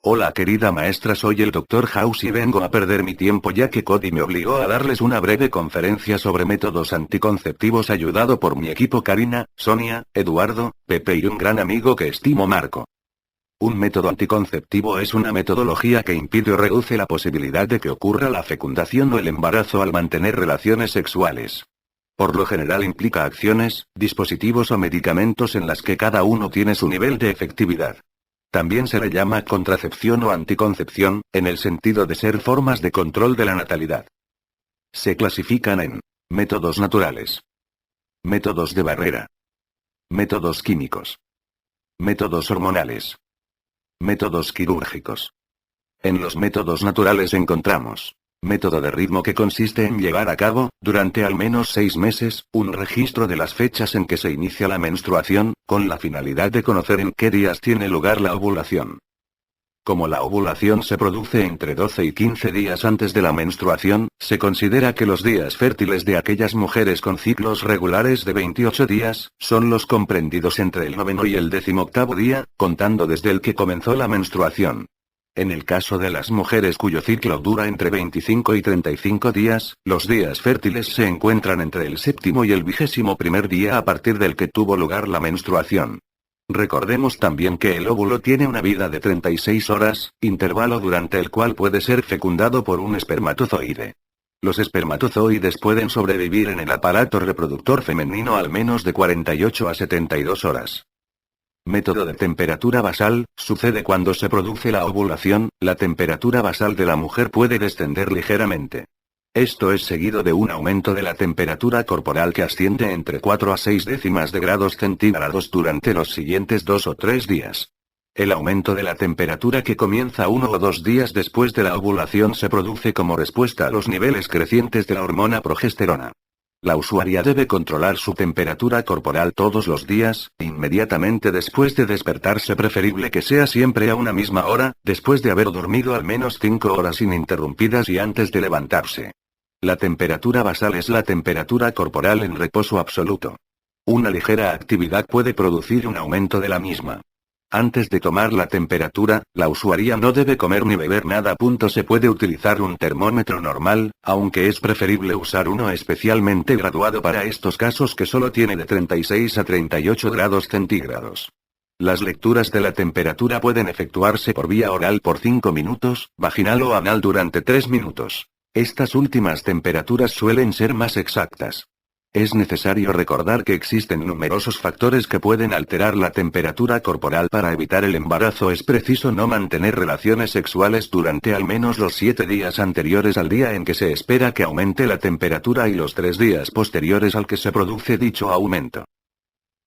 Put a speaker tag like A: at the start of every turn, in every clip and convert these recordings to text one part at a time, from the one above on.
A: Hola querida maestra, soy el Dr. House y vengo a perder mi tiempo ya que Cody me obligó a darles una breve conferencia sobre métodos anticonceptivos ayudado por mi equipo Karina, Sonia, Eduardo, Pepe y un gran amigo que estimo Marco. Un método anticonceptivo es una metodología que impide o reduce la posibilidad de que ocurra la fecundación o el embarazo al mantener relaciones sexuales. Por lo general implica acciones, dispositivos o medicamentos en las que cada uno tiene su nivel de efectividad. También se le llama contracepción o anticoncepción, en el sentido de ser formas de control de la natalidad. Se clasifican en métodos naturales, métodos de barrera, métodos químicos, métodos hormonales, métodos quirúrgicos. En los métodos naturales encontramos método de ritmo, que consiste en llevar a cabo, durante al menos 6 meses, un registro de las fechas en que se inicia la menstruación, con la finalidad de conocer en qué días tiene lugar la ovulación. Como la ovulación se produce entre 12 y 15 días antes de la menstruación, se considera que los días fértiles de aquellas mujeres con ciclos regulares de 28 días, son los comprendidos entre el 9º y el 18º día, contando desde el que comenzó la menstruación. En el caso de las mujeres cuyo ciclo dura entre 25 y 35 días, los días fértiles se encuentran entre el 7º y el 21º día a partir del que tuvo lugar la menstruación. Recordemos también que el óvulo tiene una vida de 36 horas, intervalo durante el cual puede ser fecundado por un espermatozoide. Los espermatozoides pueden sobrevivir en el aparato reproductor femenino al menos de 48 a 72 horas. Método de temperatura basal: sucede cuando se produce la ovulación, la temperatura basal de la mujer puede descender ligeramente. Esto es seguido de un aumento de la temperatura corporal que asciende entre 4 a 6 décimas de grados centígrados durante los siguientes 2 o 3 días. El aumento de la temperatura, que comienza 1 o 2 días después de la ovulación, se produce como respuesta a los niveles crecientes de la hormona progesterona. La usuaria debe controlar su temperatura corporal todos los días, inmediatamente después de despertarse, preferible que sea siempre a una misma hora, después de haber dormido al menos 5 horas ininterrumpidas y antes de levantarse. La temperatura basal es la temperatura corporal en reposo absoluto. Una ligera actividad puede producir un aumento de la misma. Antes de tomar la temperatura, la usuaria no debe comer ni beber nada. Se puede utilizar un termómetro normal, aunque es preferible usar uno especialmente graduado para estos casos, que solo tiene de 36 a 38 grados centígrados. Las lecturas de la temperatura pueden efectuarse por vía oral por 5 minutos, vaginal o anal durante 3 minutos. Estas últimas temperaturas suelen ser más exactas. Es necesario recordar que existen numerosos factores que pueden alterar la temperatura corporal. Para evitar el embarazo es preciso no mantener relaciones sexuales durante al menos los 7 días anteriores al día en que se espera que aumente la temperatura y los 3 días posteriores al que se produce dicho aumento.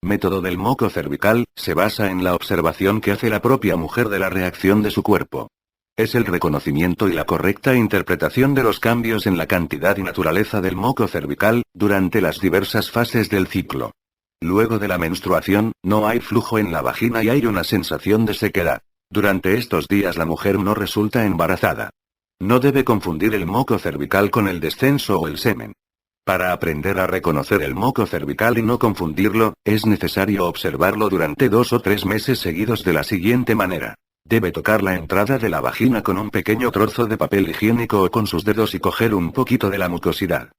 A: Método del moco cervical: se basa en la observación que hace la propia mujer de la reacción de su cuerpo. Es el reconocimiento y la correcta interpretación de los cambios en la cantidad y naturaleza del moco cervical, durante las diversas fases del ciclo. Luego de la menstruación, no hay flujo en la vagina y hay una sensación de sequedad. Durante estos días la mujer no resulta embarazada. No debe confundir el moco cervical con el descenso o el semen. Para aprender a reconocer el moco cervical y no confundirlo, es necesario observarlo durante 2 o 3 meses seguidos de la siguiente manera. Debe tocar la entrada de la vagina con un pequeño trozo de papel higiénico o con sus dedos y coger un poquito de la mucosidad.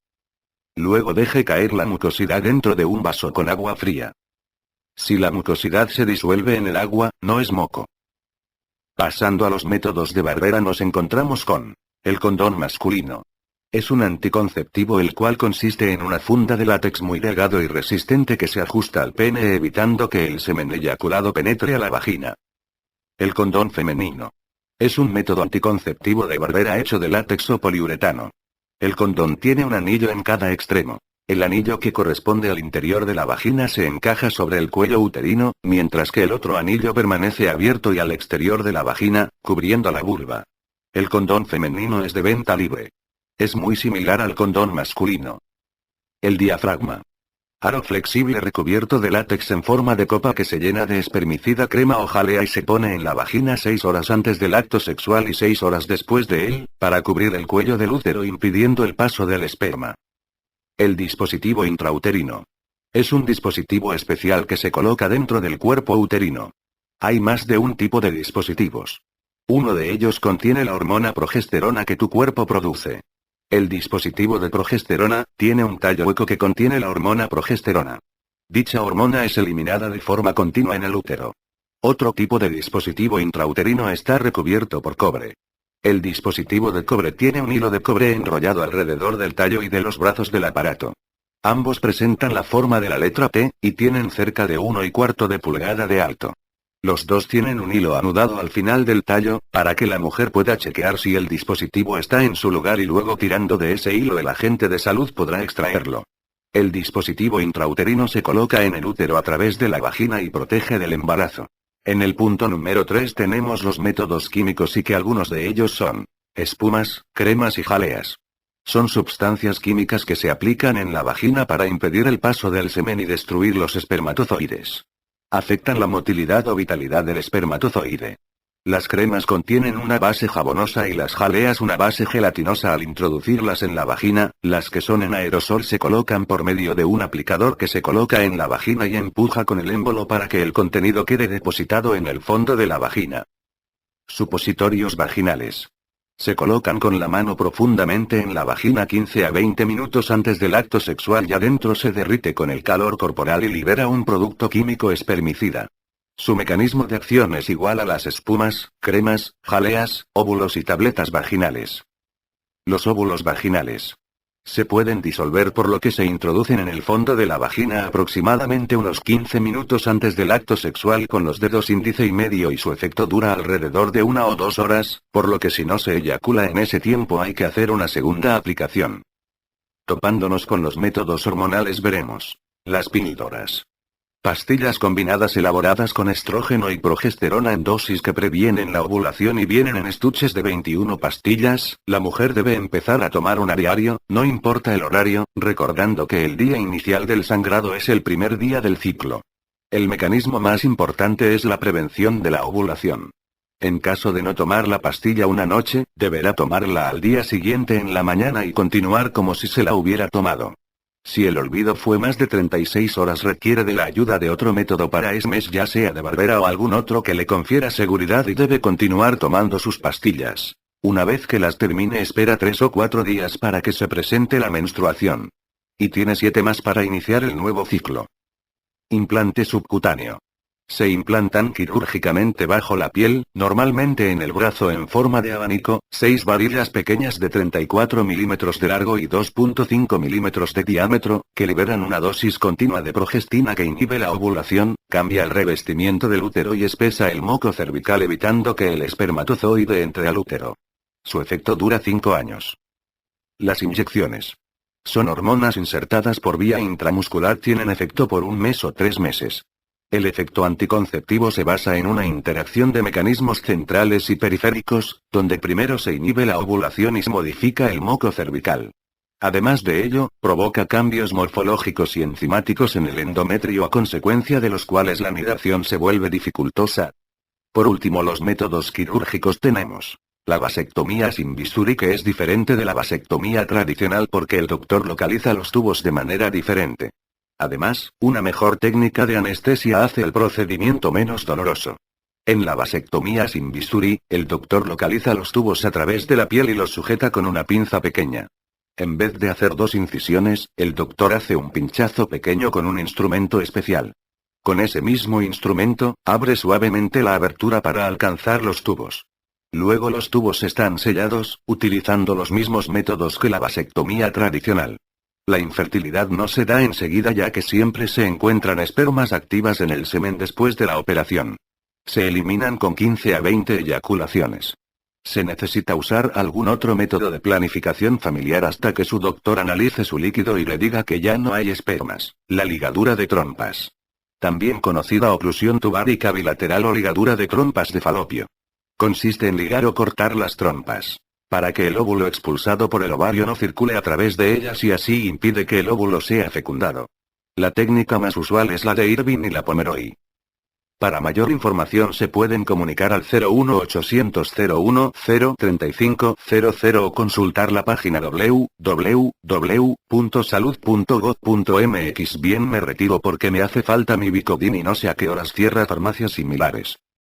A: Luego deje caer la mucosidad dentro de un vaso con agua fría. Si la mucosidad se disuelve en el agua, no es moco. Pasando a los métodos de barrera, nos encontramos con el condón masculino. Es un anticonceptivo el cual consiste en una funda de látex muy delgado y resistente que se ajusta al pene evitando que el semen eyaculado penetre a la vagina. El condón femenino. Es un método anticonceptivo de barrera hecho de látex o poliuretano. El condón tiene un anillo en cada extremo. El anillo que corresponde al interior de la vagina se encaja sobre el cuello uterino, mientras que el otro anillo permanece abierto y al exterior de la vagina, cubriendo la vulva. El condón femenino es de venta libre. Es muy similar al condón masculino. El diafragma. Aro flexible recubierto de látex en forma de copa que se llena de espermicida, crema o jalea y se pone en la vagina 6 horas antes del acto sexual y 6 horas después de él, para cubrir el cuello del útero impidiendo el paso del esperma. El dispositivo intrauterino. Es un dispositivo especial que se coloca dentro del cuerpo uterino. Hay más de un tipo de dispositivos. Uno de ellos contiene la hormona progesterona que tu cuerpo produce. El dispositivo de progesterona tiene un tallo hueco que contiene la hormona progesterona. Dicha hormona es eliminada de forma continua en el útero. Otro tipo de dispositivo intrauterino está recubierto por cobre. El dispositivo de cobre tiene un hilo de cobre enrollado alrededor del tallo y de los brazos del aparato. Ambos presentan la forma de la letra T, y tienen cerca de 1/4 de pulgada de alto. Los dos tienen un hilo anudado al final del tallo, para que la mujer pueda chequear si el dispositivo está en su lugar y luego tirando de ese hilo el agente de salud podrá extraerlo. El dispositivo intrauterino se coloca en el útero a través de la vagina y protege del embarazo. En el punto número 3 tenemos los métodos químicos y que algunos de ellos son espumas, cremas y jaleas. Son sustancias químicas que se aplican en la vagina para impedir el paso del semen y destruir los espermatozoides. Afectan la motilidad o vitalidad del espermatozoide. Las cremas contienen una base jabonosa y las jaleas una base gelatinosa. Al introducirlas en la vagina, las que son en aerosol se colocan por medio de un aplicador que se coloca en la vagina y empuja con el émbolo para que el contenido quede depositado en el fondo de la vagina. Supositorios vaginales. Se colocan con la mano profundamente en la vagina 15 a 20 minutos antes del acto sexual y adentro se derrite con el calor corporal y libera un producto químico espermicida. Su mecanismo de acción es igual a las espumas, cremas, jaleas, óvulos y tabletas vaginales. Los óvulos vaginales. Se pueden disolver por lo que se introducen en el fondo de la vagina aproximadamente unos 15 minutos antes del acto sexual con los dedos índice y medio y su efecto dura alrededor de 1 o 2 horas, por lo que si no se eyacula en ese tiempo hay que hacer una segunda aplicación. Topándonos con los métodos hormonales veremos. Las píldoras. Pastillas combinadas elaboradas con estrógeno y progesterona en dosis que previenen la ovulación y vienen en estuches de 21 pastillas. La mujer debe empezar a tomar una diario, no importa el horario, recordando que el día inicial del sangrado es el primer día del ciclo. El mecanismo más importante es la prevención de la ovulación. En caso de no tomar la pastilla una noche, deberá tomarla al día siguiente en la mañana y continuar como si se la hubiera tomado. Si el olvido fue más de 36 horas requiere de la ayuda de otro método para ese mes, ya sea de Barbera o algún otro que le confiera seguridad, y debe continuar tomando sus pastillas. Una vez que las termine espera 3 o 4 días para que se presente la menstruación. Y tiene 7 más para iniciar el nuevo ciclo. Implante subcutáneo. Se implantan quirúrgicamente bajo la piel, normalmente en el brazo en forma de abanico, 6 varillas pequeñas de 34 milímetros de largo y 2.5 milímetros de diámetro, que liberan una dosis continua de progestina que inhibe la ovulación, cambia el revestimiento del útero y espesa el moco cervical evitando que el espermatozoide entre al útero. Su efecto dura 5 años. Las inyecciones. Son hormonas insertadas por vía intramuscular, tienen efecto por 1 mes o 3 meses. El efecto anticonceptivo se basa en una interacción de mecanismos centrales y periféricos, donde primero se inhibe la ovulación y se modifica el moco cervical. Además de ello, provoca cambios morfológicos y enzimáticos en el endometrio a consecuencia de los cuales la nidación se vuelve dificultosa. Por último, los métodos quirúrgicos tenemos. La vasectomía sin bisturí, que es diferente de la vasectomía tradicional porque el doctor localiza los tubos de manera diferente. Además, una mejor técnica de anestesia hace el procedimiento menos doloroso. En la vasectomía sin bisturí, el doctor localiza los tubos a través de la piel y los sujeta con una pinza pequeña. En vez de hacer 2 incisiones, el doctor hace un pinchazo pequeño con un instrumento especial. Con ese mismo instrumento, abre suavemente la abertura para alcanzar los tubos. Luego los tubos están sellados, utilizando los mismos métodos que la vasectomía tradicional. La infertilidad no se da enseguida, ya que siempre se encuentran espermas activas en el semen después de la operación. Se eliminan con 15 a 20 eyaculaciones. Se necesita usar algún otro método de planificación familiar hasta que su doctor analice su líquido y le diga que ya no hay espermas. La ligadura de trompas. También conocida oclusión tubárica bilateral o ligadura de trompas de falopio. Consiste en ligar o cortar las trompas, para que el óvulo expulsado por el ovario no circule a través de ellas y así impide que el óvulo sea fecundado. La técnica más usual es la de Irving y la Pomeroy. Para mayor información se pueden comunicar al 01800 01 035 00 o consultar la página www.salud.gov.mx. Bien, me retiro porque me hace falta mi Vicodin y no sé a qué horas cierra farmacias similares.